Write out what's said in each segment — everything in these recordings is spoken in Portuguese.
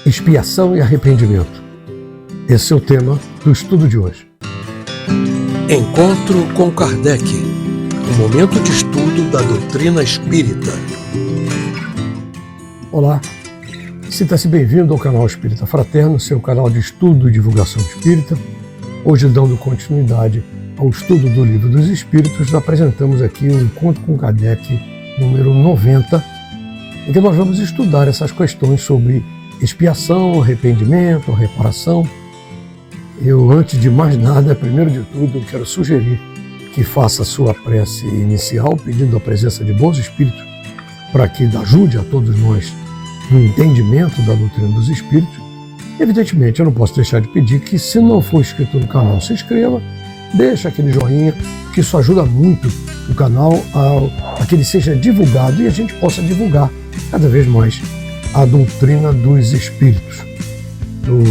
Expiação e arrependimento. Esse é o tema do estudo de hoje. Encontro com Kardec, um momento de estudo da doutrina espírita. Olá, sinta-se bem-vindo ao canal Espírita Fraterno, seu canal de estudo e divulgação espírita. Hoje, dando continuidade ao estudo do Livro dos Espíritos, apresentamos aqui o Encontro com Kardec número 90, em que nós vamos estudar essas questões sobre expiação, arrependimento, reparação. Eu, antes de mais nada, primeiro de tudo, quero sugerir que faça a sua prece inicial, pedindo a presença de bons espíritos, para que ajude a todos nós no entendimento da doutrina dos espíritos. Evidentemente, eu não posso deixar de pedir que, se não for inscrito no canal, se inscreva, deixa aquele joinha, que isso ajuda muito o canal a que ele seja divulgado e a gente possa divulgar cada vez mais a doutrina dos espíritos. Eu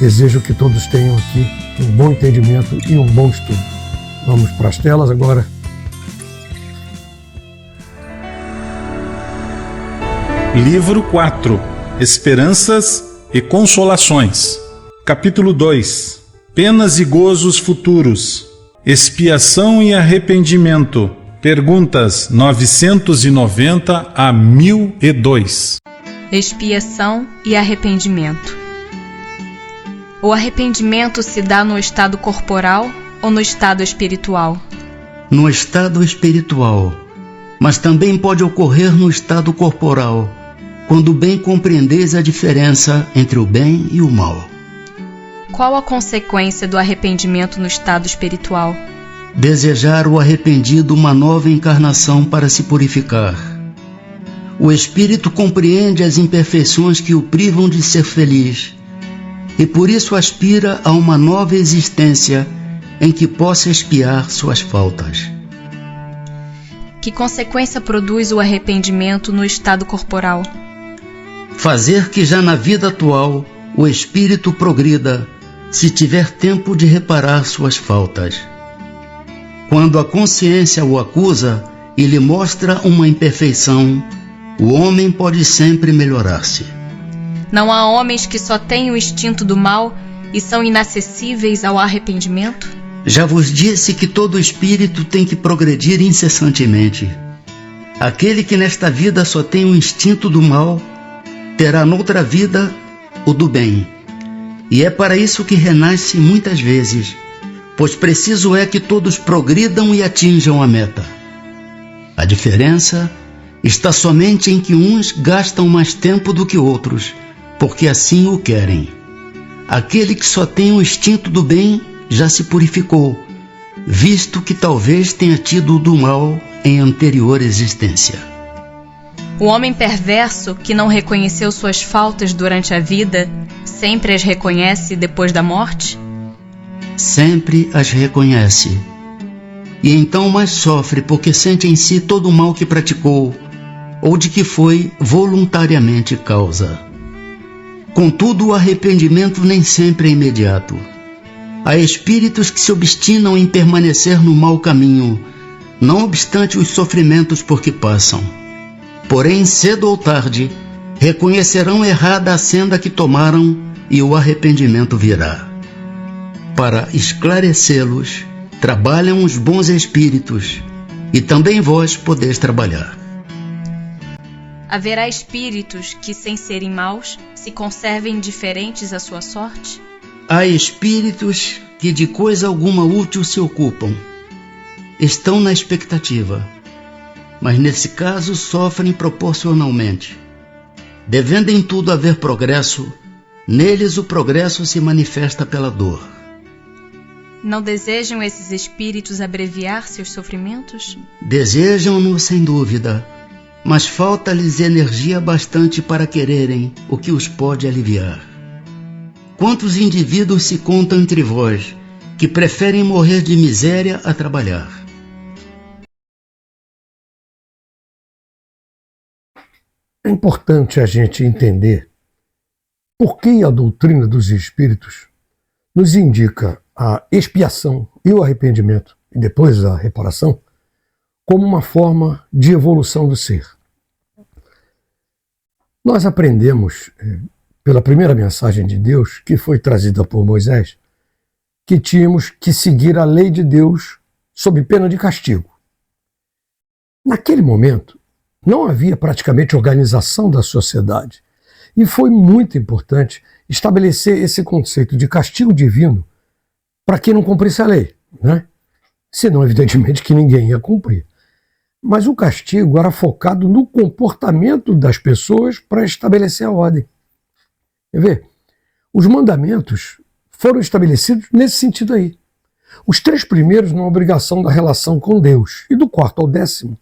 desejo que todos tenham aqui um bom entendimento e um bom estudo. Vamos para as telas agora. Livro 4. Esperanças e Consolações. Capítulo 2. Penas e gozos futuros. Expiação e arrependimento. Perguntas 990 a 1002. Expiação e arrependimento. O arrependimento se dá no estado corporal ou no estado espiritual? No estado espiritual, mas também pode ocorrer no estado corporal, quando bem compreendeis a diferença entre o bem e o mal. Qual a consequência do arrependimento no estado espiritual? Desejar o arrependido uma nova encarnação para se purificar. O espírito compreende as imperfeições que o privam de ser feliz e por isso aspira a uma nova existência em que possa expiar suas faltas. Que consequência produz o arrependimento no estado corporal? Fazer que já na vida atual o espírito progrida, se tiver tempo de reparar suas faltas. Quando a consciência o acusa e lhe mostra uma imperfeição, o homem pode sempre melhorar-se. Não há homens que só têm o instinto do mal e são inacessíveis ao arrependimento? Já vos disse que todo espírito tem que progredir incessantemente. Aquele que nesta vida só tem o instinto do mal, terá noutra vida o do bem. E é para isso que renasce muitas vezes, pois preciso é que todos progridam e atinjam a meta. A diferença está somente em que uns gastam mais tempo do que outros, porque assim o querem. Aquele que só tem o instinto do bem já se purificou, visto que talvez tenha tido o do mal em anterior existência. O homem perverso que não reconheceu suas faltas durante a vida, sempre as reconhece depois da morte? Sempre as reconhece. E então mais sofre porque sente em si todo o mal que praticou, ou de que foi voluntariamente causa. Contudo, o arrependimento nem sempre é imediato. Há espíritos que se obstinam em permanecer no mau caminho, não obstante os sofrimentos por que passam. Porém, cedo ou tarde, reconhecerão errada a senda que tomaram e o arrependimento virá. Para esclarecê-los, trabalham os bons espíritos, e também vós podeis trabalhar. Haverá espíritos que, sem serem maus, se conservem indiferentes à sua sorte? Há espíritos que de coisa alguma útil se ocupam. Estão na expectativa, mas nesse caso sofrem proporcionalmente. Devendo em tudo haver progresso, neles o progresso se manifesta pela dor. Não desejam esses espíritos abreviar seus sofrimentos? Desejam-no sem dúvida, mas falta-lhes energia bastante para quererem o que os pode aliviar. Quantos indivíduos se contam entre vós que preferem morrer de miséria a trabalhar? É importante a gente entender por que a doutrina dos espíritos nos indica a expiação e o arrependimento, e depois a reparação, como uma forma de evolução do ser. Nós aprendemos pela primeira mensagem de Deus, que foi trazida por Moisés, que tínhamos que seguir a lei de Deus sob pena de castigo. Naquele momento, não havia praticamente organização da sociedade, e foi muito importante estabelecer esse conceito de castigo divino para quem não cumprisse a lei, né? Senão, evidentemente, que ninguém ia cumprir. Mas o castigo era focado no comportamento das pessoas para estabelecer a ordem. Quer ver? Os mandamentos foram estabelecidos nesse sentido aí. Os 3 primeiros na obrigação da relação com Deus e do 4º ao 10º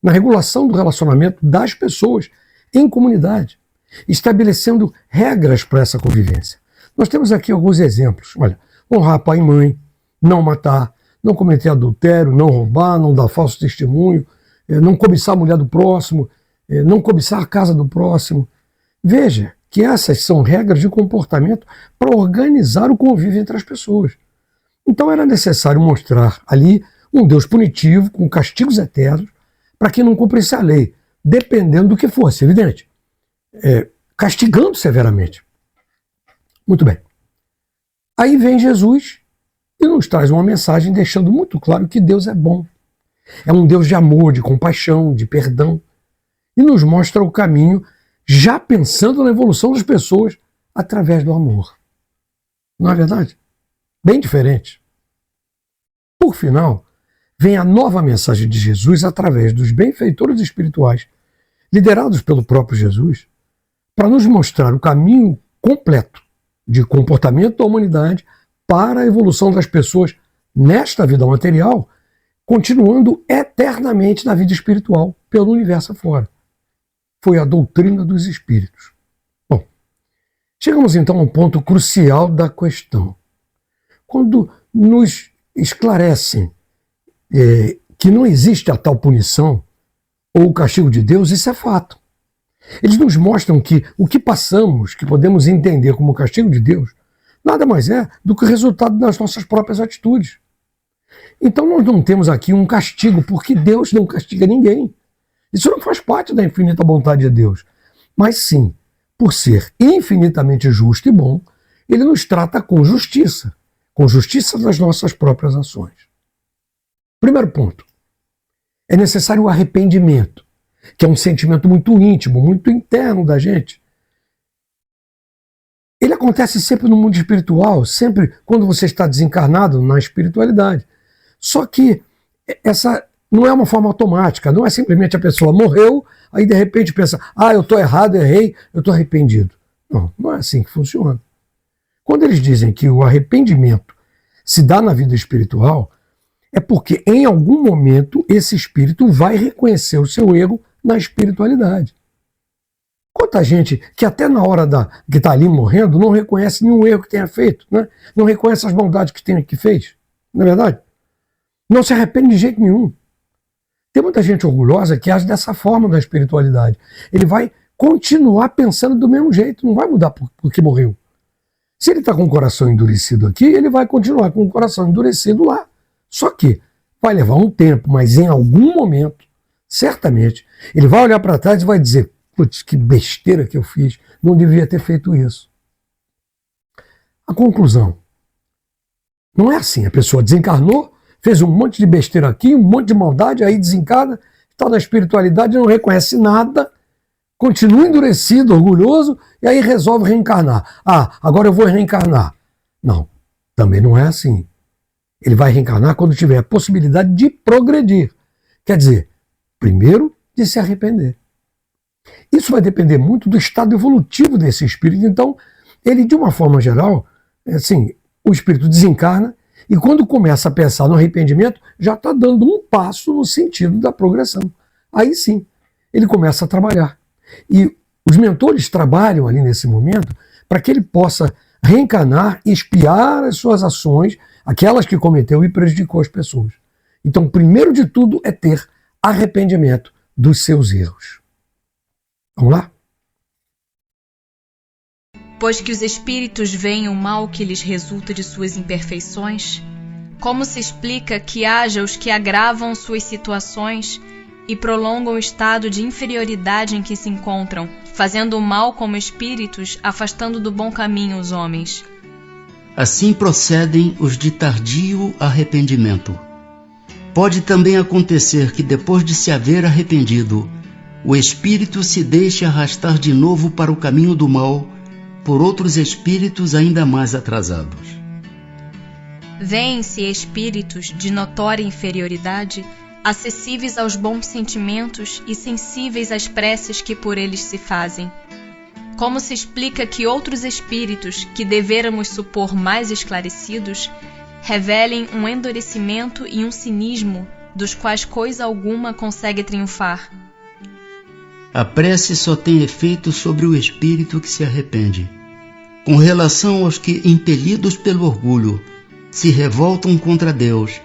na regulação do relacionamento das pessoas em comunidade, estabelecendo regras para essa convivência. Nós temos aqui alguns exemplos. Olha, honrar pai e mãe, não matar, não cometer adultério, não roubar, não dar falso testemunho, não cobiçar a mulher do próximo, não cobiçar a casa do próximo. Veja que essas são regras de comportamento para organizar o convívio entre as pessoas. Então era necessário mostrar ali um Deus punitivo, com castigos eternos, para quem não cumprisse a lei, dependendo do que fosse, evidente. Castigando severamente. Muito bem. Aí vem Jesus e nos traz uma mensagem deixando muito claro que Deus é bom. É um Deus de amor, de compaixão, de perdão. E nos mostra o caminho já pensando na evolução das pessoas através do amor. Não é verdade? Bem diferente. Por final, vem a nova mensagem de Jesus através dos benfeitores espirituais, liderados pelo próprio Jesus, para nos mostrar o caminho completo de comportamento da humanidade para a evolução das pessoas nesta vida material, continuando eternamente na vida espiritual, pelo universo afora. Foi a doutrina dos espíritos. Bom, chegamos então ao ponto crucial da questão. Quando nos esclarecem que não existe a tal punição ou o castigo de Deus, isso é fato. Eles nos mostram que o que passamos, que podemos entender como castigo de Deus, nada mais é do que o resultado das nossas próprias atitudes. Então nós não temos aqui um castigo, porque Deus não castiga ninguém. Isso não faz parte da infinita bondade de Deus. Mas sim, por ser infinitamente justo e bom, ele nos trata com justiça das nossas próprias ações. Primeiro ponto, é necessário o arrependimento, que é um sentimento muito íntimo, muito interno da gente. Ele acontece sempre no mundo espiritual, sempre quando você está desencarnado na espiritualidade. Só que essa não é uma forma automática, não é simplesmente a pessoa morreu, aí de repente pensa, eu estou errado, errei, eu estou arrependido. Não, não é assim que funciona. Quando eles dizem que o arrependimento se dá na vida espiritual, é porque em algum momento esse espírito vai reconhecer o seu erro na espiritualidade. Quanta gente que até na hora que está ali morrendo não reconhece nenhum erro que tenha feito, né? Não reconhece as maldades que fez, não é verdade? Não se arrepende de jeito nenhum. Tem muita gente orgulhosa que age dessa forma da espiritualidade. Ele vai continuar pensando do mesmo jeito, não vai mudar porque morreu. Se ele está com o coração endurecido aqui, ele vai continuar com o coração endurecido lá. Só que vai levar um tempo, mas em algum momento, certamente, ele vai olhar para trás e vai dizer, putz, que besteira que eu fiz, não devia ter feito isso. A conclusão, não é assim, a pessoa desencarnou, fez um monte de besteira aqui, um monte de maldade, aí desencarna, está na espiritualidade, não reconhece nada, continua endurecido, orgulhoso, e aí resolve reencarnar. Agora eu vou reencarnar. Não, também não é assim. Ele vai reencarnar quando tiver a possibilidade de progredir. Quer dizer, primeiro de se arrepender. Isso vai depender muito do estado evolutivo desse espírito. Então, ele, de uma forma geral, assim, o espírito desencarna e quando começa a pensar no arrependimento, já está dando um passo no sentido da progressão. Aí sim, ele começa a trabalhar. E os mentores trabalham ali nesse momento para que ele possa reencarnar e expiar as suas ações, aquelas que cometeu e prejudicou as pessoas. Então, primeiro de tudo é ter arrependimento dos seus erros. Vamos lá? Pois que os espíritos veem o mal que lhes resulta de suas imperfeições, como se explica que haja os que agravam suas situações e prolongam o estado de inferioridade em que se encontram, fazendo o mal como espíritos, afastando do bom caminho os homens. Assim procedem os de tardio arrependimento. Pode também acontecer que depois de se haver arrependido, o espírito se deixe arrastar de novo para o caminho do mal por outros espíritos ainda mais atrasados. Vêem-se espíritos de notória inferioridade, acessíveis aos bons sentimentos e sensíveis às preces que por eles se fazem. Como se explica que outros espíritos, que devêramos supor mais esclarecidos, revelem um endurecimento e um cinismo dos quais coisa alguma consegue triunfar? A prece só tem efeito sobre o espírito que se arrepende. Com relação aos que, impelidos pelo orgulho, se revoltam contra Deus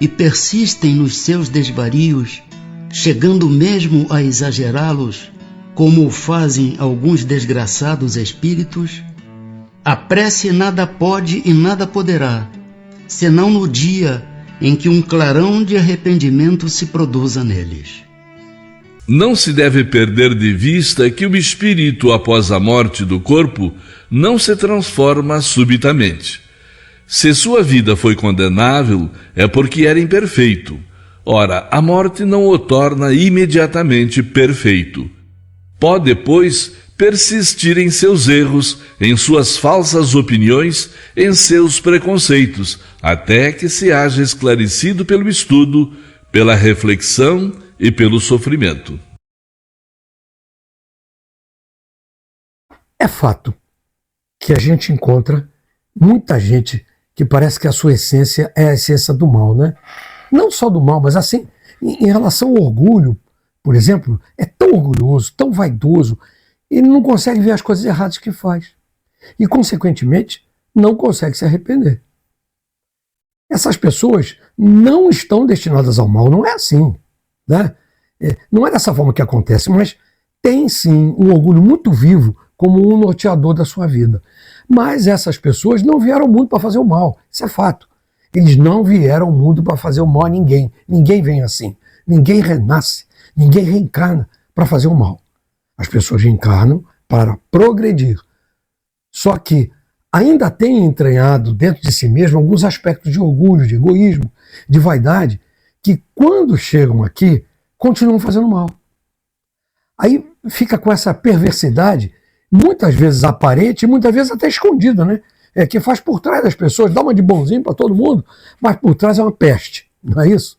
e persistem nos seus desvarios, chegando mesmo a exagerá-los, como o fazem alguns desgraçados espíritos, a prece nada pode e nada poderá, senão no dia em que um clarão de arrependimento se produza neles. Não se deve perder de vista que o espírito, após a morte do corpo, não se transforma subitamente. Se sua vida foi condenável, é porque era imperfeito. Ora, a morte não o torna imediatamente perfeito. Pode, pois, persistir em seus erros, em suas falsas opiniões, em seus preconceitos, até que se haja esclarecido pelo estudo, pela reflexão e pelo sofrimento. É fato que a gente encontra muita gente que parece que a sua essência é a essência do mal, né? Não só do mal, mas assim, em relação ao orgulho, por exemplo, é tão orgulhoso, tão vaidoso, ele não consegue ver as coisas erradas que faz. E, consequentemente, não consegue se arrepender. Essas pessoas não estão destinadas ao mal, não é assim, né? Não é dessa forma que acontece, mas tem sim um orgulho muito vivo como um norteador da sua vida. Mas essas pessoas não vieram ao mundo para fazer o mal, isso é fato. Eles não vieram ao mundo para fazer o mal a ninguém. Ninguém vem assim. Ninguém renasce. Ninguém reencarna para fazer o mal. As pessoas reencarnam para progredir. Só que ainda tem entranhado dentro de si mesmo alguns aspectos de orgulho, de egoísmo, de vaidade, que quando chegam aqui, continuam fazendo mal. Aí fica com essa perversidade, muitas vezes aparente e muitas vezes até escondida, né? Que faz por trás das pessoas, dá uma de bonzinho para todo mundo, mas por trás é uma peste, não é isso?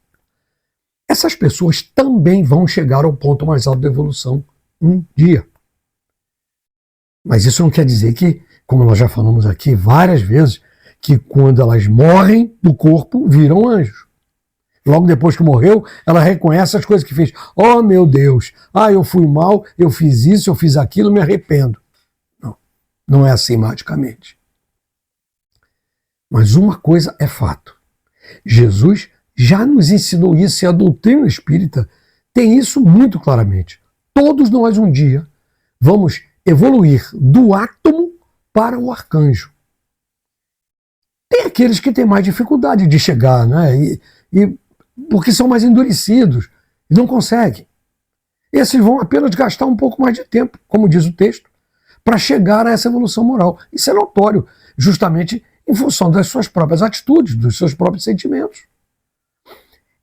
Essas pessoas também vão chegar ao ponto mais alto da evolução um dia. Mas isso não quer dizer que, como nós já falamos aqui várias vezes, que quando elas morrem do corpo, viram anjos. Logo depois que morreu, ela reconhece as coisas que fez. Oh, meu Deus, eu fui mal, eu fiz isso, eu fiz aquilo, me arrependo. Não, não é assim magicamente. Mas uma coisa é fato. Jesus já nos ensinou isso e a doutrina espírita tem isso muito claramente. Todos nós um dia vamos evoluir do átomo para o arcanjo. Tem aqueles que têm mais dificuldade de chegar, né? Porque são mais endurecidos e não conseguem. Esses vão apenas gastar um pouco mais de tempo, como diz o texto, para chegar a essa evolução moral. Isso é notório, justamente em função das suas próprias atitudes, dos seus próprios sentimentos.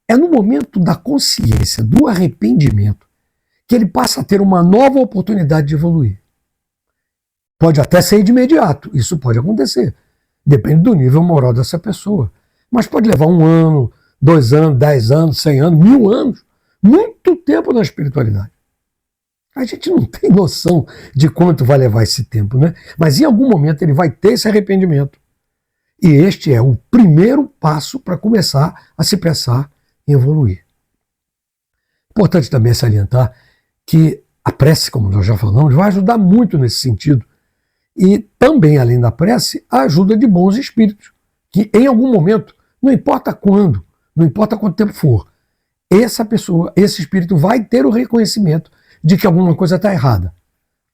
É no momento da consciência, do arrependimento, que ele passa a ter uma nova oportunidade de evoluir. Pode até ser de imediato, isso pode acontecer. Depende do nível moral dessa pessoa. Mas pode levar 1 ano, 2 anos, 10 anos, 100 anos, 1000 anos. Muito tempo na espiritualidade. A gente não tem noção de quanto vai levar esse tempo, né? Mas em algum momento ele vai ter esse arrependimento. E este é o primeiro passo para começar a se pensar em evoluir. Importante também salientar que a prece, como nós já falamos, vai ajudar muito nesse sentido. E também, além da prece, a ajuda de bons espíritos, que em algum momento, não importa quando, não importa quanto tempo for, essa pessoa, esse espírito vai ter o reconhecimento de que alguma coisa está errada.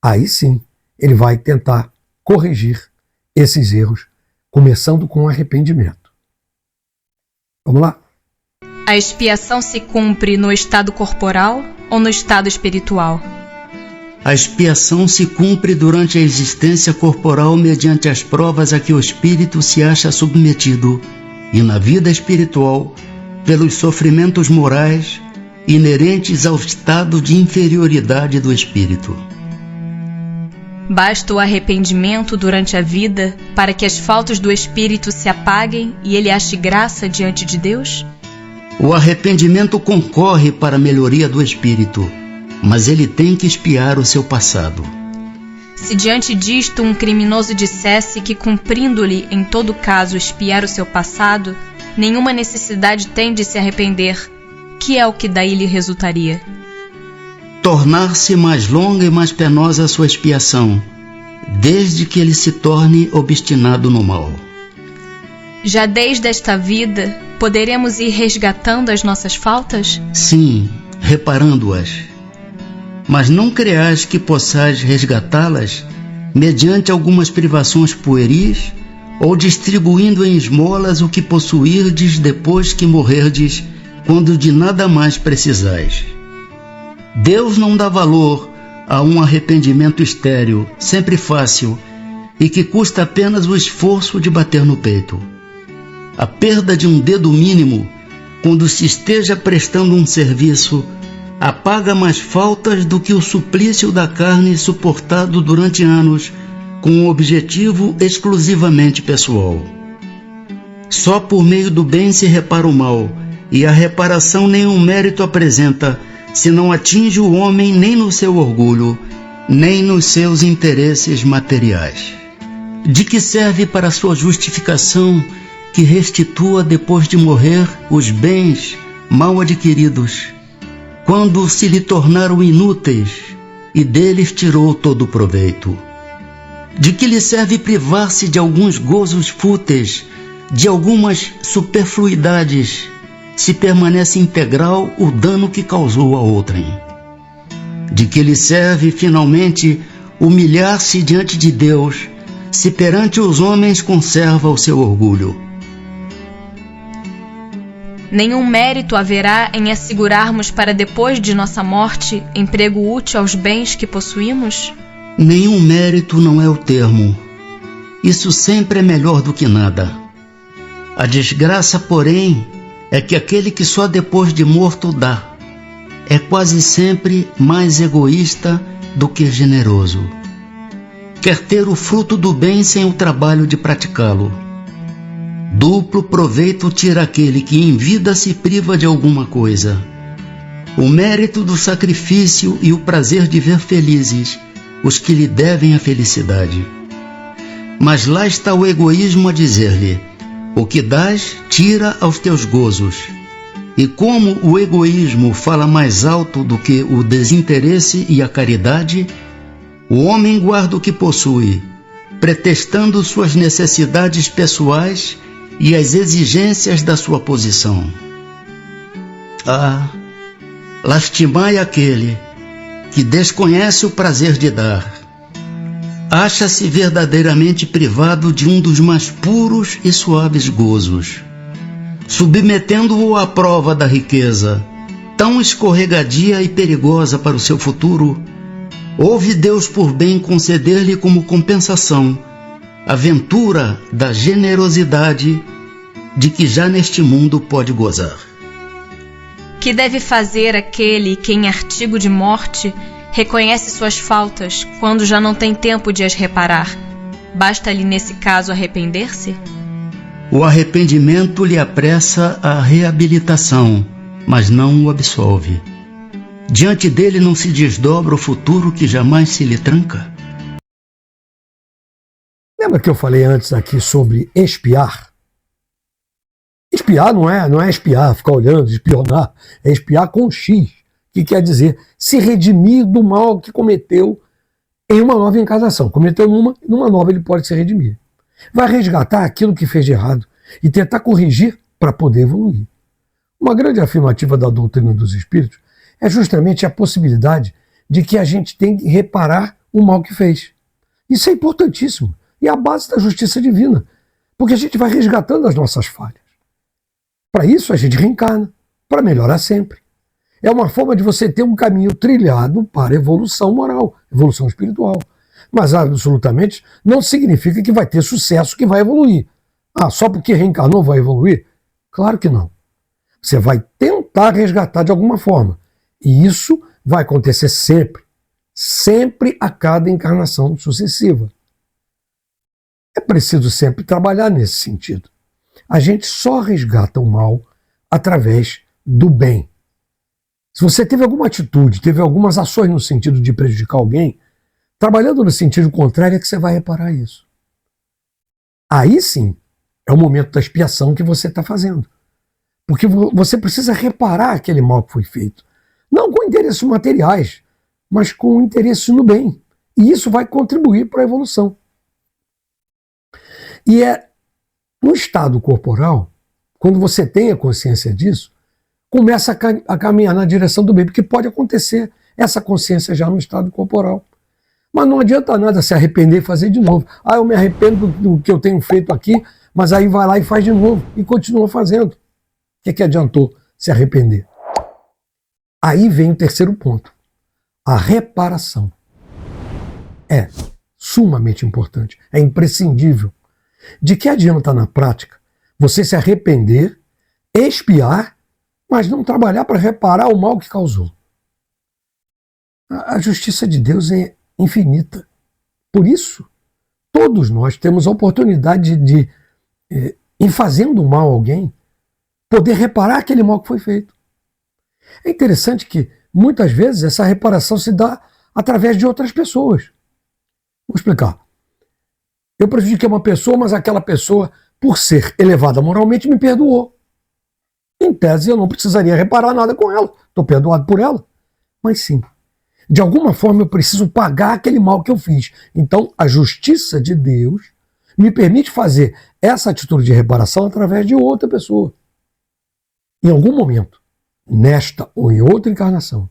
Aí sim, ele vai tentar corrigir esses erros, começando com arrependimento. Vamos lá? A expiação se cumpre no estado corporal ou no estado espiritual? A expiação se cumpre durante a existência corporal mediante as provas a que o espírito se acha submetido, e na vida espiritual, pelos sofrimentos morais inerentes ao estado de inferioridade do espírito. Basta o arrependimento durante a vida para que as faltas do espírito se apaguem e ele ache graça diante de Deus? O arrependimento concorre para a melhoria do espírito, mas ele tem que expiar o seu passado. Se diante disto um criminoso dissesse que, cumprindo-lhe em todo caso expiar o seu passado, nenhuma necessidade tem de se arrepender, que é o que daí lhe resultaria? Tornar-se mais longa e mais penosa a sua expiação, desde que ele se torne obstinado no mal. Já desde esta vida, poderemos ir resgatando as nossas faltas? Sim, reparando-as. Mas não creais que possais resgatá-las mediante algumas privações pueris ou distribuindo em esmolas o que possuirdes depois que morrerdes, quando de nada mais precisais. Deus não dá valor a um arrependimento estéril, sempre fácil, e que custa apenas o esforço de bater no peito. A perda de um dedo mínimo, quando se esteja prestando um serviço, apaga mais faltas do que o suplício da carne suportado durante anos com um objetivo exclusivamente pessoal. Só por meio do bem se repara o mal, e a reparação nenhum mérito apresenta, se não atinge o homem nem no seu orgulho, nem nos seus interesses materiais. De que serve para sua justificação que restitua depois de morrer os bens mal adquiridos, quando se lhe tornaram inúteis e deles tirou todo o proveito? De que lhe serve privar-se de alguns gozos fúteis, de algumas superfluidades, se permanece integral o dano que causou a outrem? De que lhe serve, finalmente, humilhar-se diante de Deus, se perante os homens conserva o seu orgulho? Nenhum mérito haverá em assegurarmos para depois de nossa morte emprego útil aos bens que possuímos? Nenhum mérito não é o termo. Isso sempre é melhor do que nada. A desgraça, porém, é que aquele que só depois de morto dá, é quase sempre mais egoísta do que generoso. Quer ter o fruto do bem sem o trabalho de praticá-lo. Duplo proveito tira aquele que em vida se priva de alguma coisa. O mérito do sacrifício e o prazer de ver felizes os que lhe devem a felicidade. Mas lá está o egoísmo a dizer-lhe: o que dás, tira aos teus gozos. E como o egoísmo fala mais alto do que o desinteresse e a caridade, o homem guarda o que possui, pretextando suas necessidades pessoais e as exigências da sua posição. Ah, lastimai aquele que desconhece o prazer de dar. Acha-se verdadeiramente privado de um dos mais puros e suaves gozos, submetendo-o à prova da riqueza, tão escorregadia e perigosa para o seu futuro. Houve Deus por bem conceder-lhe como compensação a ventura da generosidade de que já neste mundo pode gozar. Que deve fazer aquele que em artigo de morte reconhece suas faltas quando já não tem tempo de as reparar? Basta-lhe nesse caso arrepender-se? O arrependimento lhe apressa a reabilitação, mas não o absolve. Diante dele não se desdobra o futuro que jamais se lhe tranca. Lembra que eu falei antes aqui sobre espiar? Espiar não é espiar, ficar olhando, espionar, é espiar com X, que quer dizer se redimir do mal que cometeu em uma nova encarnação. Cometeu numa nova ele pode se redimir. Vai resgatar aquilo que fez de errado e tentar corrigir para poder evoluir. Uma grande afirmativa da doutrina dos espíritos é justamente a possibilidade de que a gente tem que reparar o mal que fez. Isso é importantíssimo e é a base da justiça divina, porque a gente vai resgatando as nossas falhas. Para isso a gente reencarna, para melhorar sempre. É uma forma de você ter um caminho trilhado para evolução moral, evolução espiritual. Mas absolutamente não significa que vai ter sucesso, que vai evoluir. Ah, só porque reencarnou vai evoluir? Claro que não. Você vai tentar resgatar de alguma forma. E isso vai acontecer sempre. Sempre a cada encarnação sucessiva. É preciso sempre trabalhar nesse sentido. A gente só resgata o mal através do bem. Se você teve alguma atitude, teve algumas ações no sentido de prejudicar alguém, trabalhando no sentido contrário é que você vai reparar isso. Aí sim é o momento da expiação que você está fazendo. Porque você precisa reparar aquele mal que foi feito. Não com interesses materiais, mas com interesse no bem. E isso vai contribuir para a evolução. E é no estado corporal, quando você tem a consciência disso, começa a caminhar na direção do bem, porque pode acontecer essa consciência já no estado corporal. Mas não adianta nada se arrepender e fazer de novo. Ah, eu me arrependo do que eu tenho feito aqui, mas aí vai lá e faz de novo e continua fazendo. O que adiantou se arrepender? Aí vem o terceiro ponto. A reparação. É sumamente importante, é imprescindível. De que adianta na prática você se arrepender, expiar, mas não trabalhar para reparar o mal que causou? A justiça de Deus é infinita. Por isso, todos nós temos a oportunidade de, em fazendo mal a alguém, poder reparar aquele mal que foi feito. É interessante que, muitas vezes, essa reparação se dá através de outras pessoas. Vou explicar. Eu prejudiquei uma pessoa, mas aquela pessoa, por ser elevada moralmente, me perdoou. Em tese, eu não precisaria reparar nada com ela. Estou perdoado por ela. Mas sim, de alguma forma eu preciso pagar aquele mal que eu fiz. Então, a justiça de Deus me permite fazer essa atitude de reparação através de outra pessoa. Em algum momento, nesta ou em outra encarnação,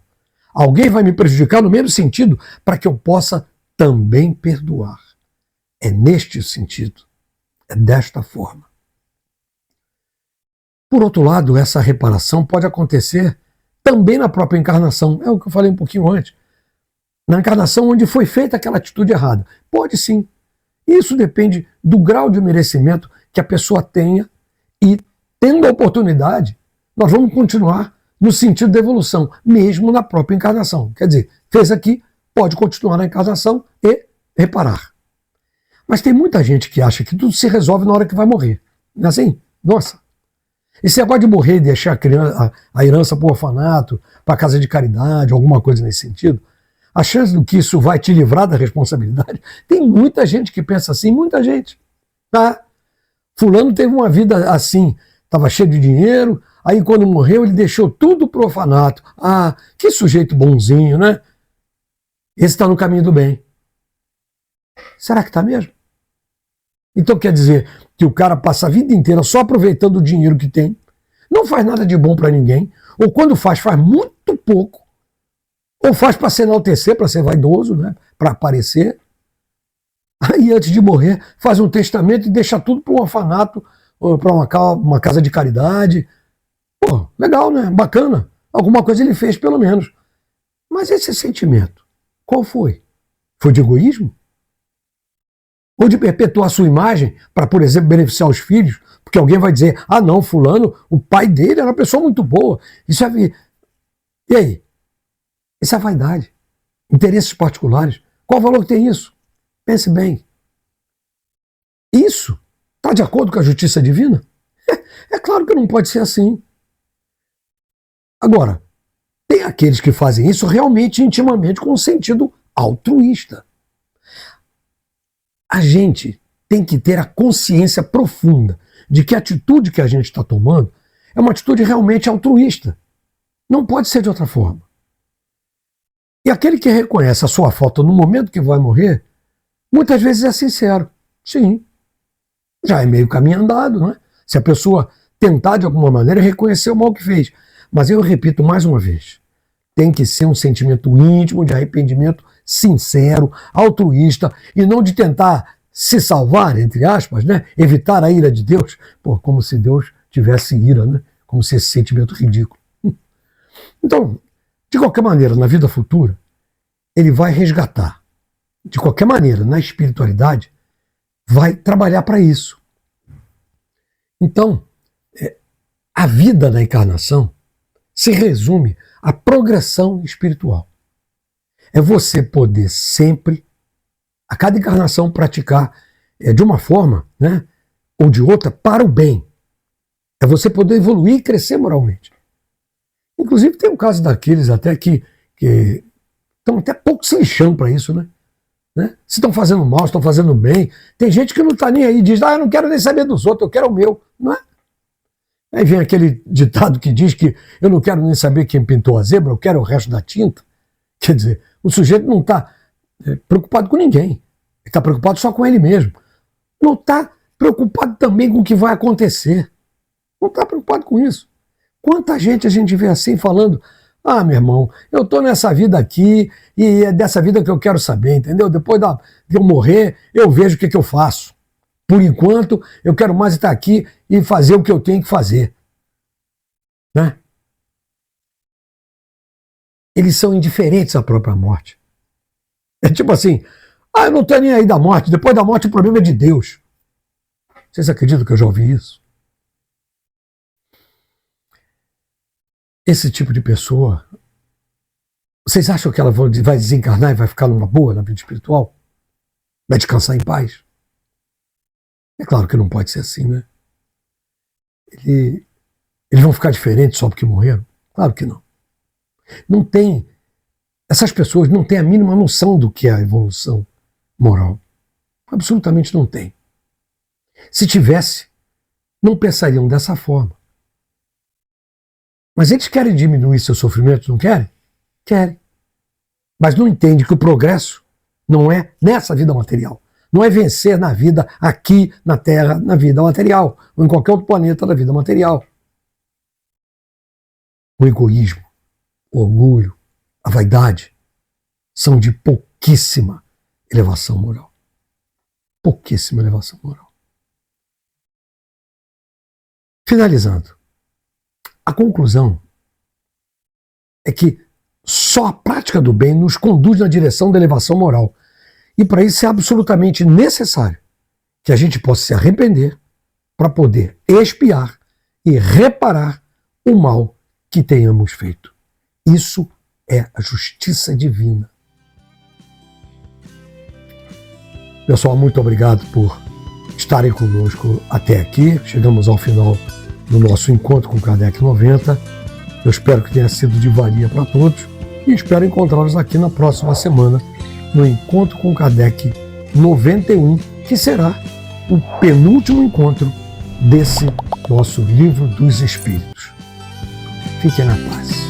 alguém vai me prejudicar no mesmo sentido para que eu possa também perdoar. É neste sentido, é desta forma. Por outro lado, essa reparação pode acontecer também na própria encarnação. É o que eu falei um pouquinho antes. Na encarnação onde foi feita aquela atitude errada. Pode sim. Isso depende do grau de merecimento que a pessoa tenha e, tendo a oportunidade, nós vamos continuar no sentido da evolução, mesmo na própria encarnação. Quer dizer, fez aqui, pode continuar na encarnação e reparar. Mas tem muita gente que acha que tudo se resolve na hora que vai morrer. Não é assim? Nossa! Esse negócio de morrer e deixar a herança para o orfanato, para a casa de caridade, alguma coisa nesse sentido, a chance do que isso vai te livrar da responsabilidade, tem muita gente que pensa assim, muita gente. Tá? Fulano teve uma vida assim, estava cheio de dinheiro, aí quando morreu ele deixou tudo para o orfanato. Ah, que sujeito bonzinho, né? Esse está no caminho do bem. Será que está mesmo? Então quer dizer que o cara passa a vida inteira só aproveitando o dinheiro que tem, não faz nada de bom para ninguém, ou quando faz muito pouco, ou faz para se enaltecer, para ser vaidoso, né? Para aparecer. Aí antes de morrer faz um testamento e deixa tudo para um orfanato, ou para uma casa de caridade. Pô, legal, né? Bacana. Alguma coisa ele fez pelo menos. Mas esse sentimento, qual foi? Foi de egoísmo? Ou de perpetuar a sua imagem para, por exemplo, beneficiar os filhos? Porque alguém vai dizer, ah não, fulano, o pai dele era uma pessoa muito boa. Isso é... E aí? Isso é vaidade. Interesses particulares. Qual valor tem isso? Pense bem. Isso está de acordo com a justiça divina? É claro que não pode ser assim. Agora, tem aqueles que fazem isso realmente intimamente com um sentido altruísta. A gente tem que ter a consciência profunda de que a atitude que a gente está tomando é uma atitude realmente altruísta. Não pode ser de outra forma. E aquele que reconhece a sua falta no momento que vai morrer, muitas vezes é sincero. Sim, já é meio caminho andado, não é? Se a pessoa tentar de alguma maneira reconhecer o mal que fez. Mas eu repito mais uma vez, tem que ser um sentimento íntimo de arrependimento sincero, altruísta, e não de tentar se salvar, entre aspas, né? Evitar a ira de Deus, pô, como se Deus tivesse ira, né? Como se esse sentimento ridículo. Então, de qualquer maneira, na vida futura, ele vai resgatar. De qualquer maneira, na espiritualidade, vai trabalhar para isso. Então, a vida da encarnação se resume à progressão espiritual. É você poder sempre, a cada encarnação, praticar de uma forma, né, ou de outra, para o bem. É você poder evoluir e crescer moralmente. Inclusive, tem um caso daqueles até que estão até pouco se lixando para isso, né? Se estão fazendo mal, se estão fazendo bem. Tem gente que não está nem aí, diz, eu não quero nem saber dos outros, eu quero o meu. Não é? Aí vem aquele ditado que diz que eu não quero nem saber quem pintou a zebra, eu quero o resto da tinta. Quer dizer, o sujeito não está preocupado com ninguém. Ele está preocupado só com ele mesmo. Não está preocupado também com o que vai acontecer. Não está preocupado com isso. Quanta gente a gente vê assim falando, meu irmão, eu estou nessa vida aqui e é dessa vida que eu quero saber, entendeu? Depois de eu morrer, eu vejo o que eu faço. Por enquanto, eu quero mais estar aqui e fazer o que eu tenho que fazer. Né? Eles são indiferentes à própria morte. É tipo assim, eu não estou nem aí da morte, depois da morte o problema é de Deus. Vocês acreditam que eu já ouvi isso? Esse tipo de pessoa, vocês acham que ela vai desencarnar e vai ficar numa boa na vida espiritual? Vai descansar em paz? É claro que não pode ser assim, né? Eles vão ficar diferentes só porque morreram? Claro que não. Essas pessoas não têm a mínima noção do que é a evolução moral. Absolutamente não tem. Se tivesse, não pensariam dessa forma. Mas eles querem diminuir seu sofrimento, não querem? Querem. Mas não entendem que o progresso não é nessa vida material. Não é vencer na vida aqui na Terra, na vida material, ou em qualquer outro planeta da vida material. O egoísmo, o orgulho, a vaidade são de pouquíssima elevação moral. Pouquíssima elevação moral. Finalizando. A conclusão é que só a prática do bem nos conduz na direção da elevação moral. E para isso é absolutamente necessário que a gente possa se arrepender para poder expiar e reparar o mal que tenhamos feito. Isso é a justiça divina. Pessoal, muito obrigado por estarem conosco até aqui. Chegamos ao final do nosso encontro com Kardec 90. Eu espero que tenha sido de valia para todos e espero encontrá-los aqui na próxima semana no Encontro com Kardec 91, que será o penúltimo encontro desse nosso Livro dos Espíritos. Fiquem na paz.